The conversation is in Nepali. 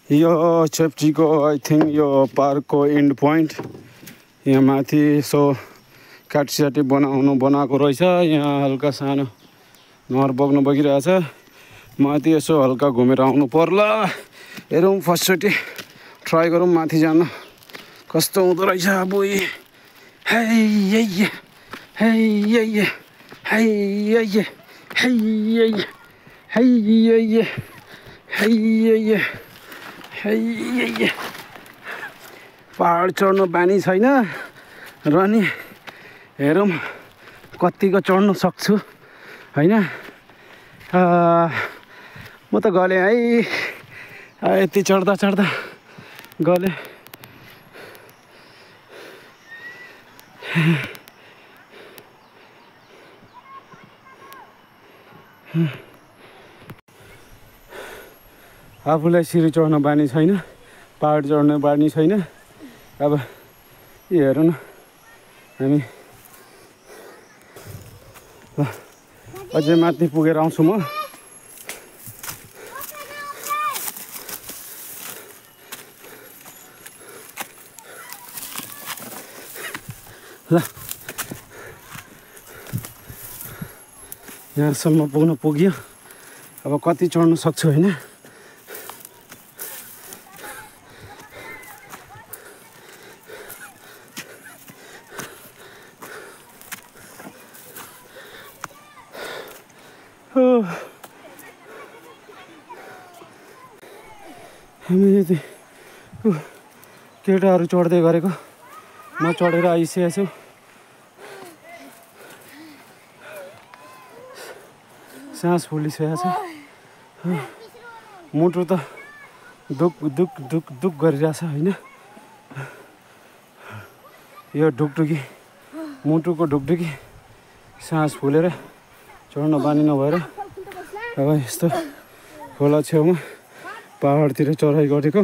यो चेप्चीको आई थिंक यो पार्कको एन्ड पोइन्ट यहाँ माथि सो काटसाटी बनाएको रहेछ। यहाँ हल्का सानो नहर बग्नु बगिरहेछ। माथि यसो हल्का घुमेर आउनु पर्ला। हेरौँ फर्स्टचोटि ट्राई गरौँ माथि जान कस्तो हुँदो रहेछ। बुई है है है पहाड चढ्नु बानी छैन र नि हेरौँ कतिको चढ्न सक्छु हैन। म त गलेँ है यति चढ्दा गलेँ। आफूलाई सिँढी चढ्न बानी छैन, पहाड चढ्न बानी छैन। अब हेरौँ न हामी ल अझै माथि पुगेर आउँछु म। ल यहाँसम्म पुग्यो। अब कति चढ्न सक्छु होइन। हामी यति केटाहरू चढ्दै गरेको म चढेर आइसकेको छु। सास फुलिसकेको छ। मुटु त दुख गरिरहेछ होइन। यो ढुकढुकी मुटुको ढुकढुकी सास फुलेर चढ्न बानी नभएर अब यस्तो खोला छेउमा पहाडतिर चढाइ गरेको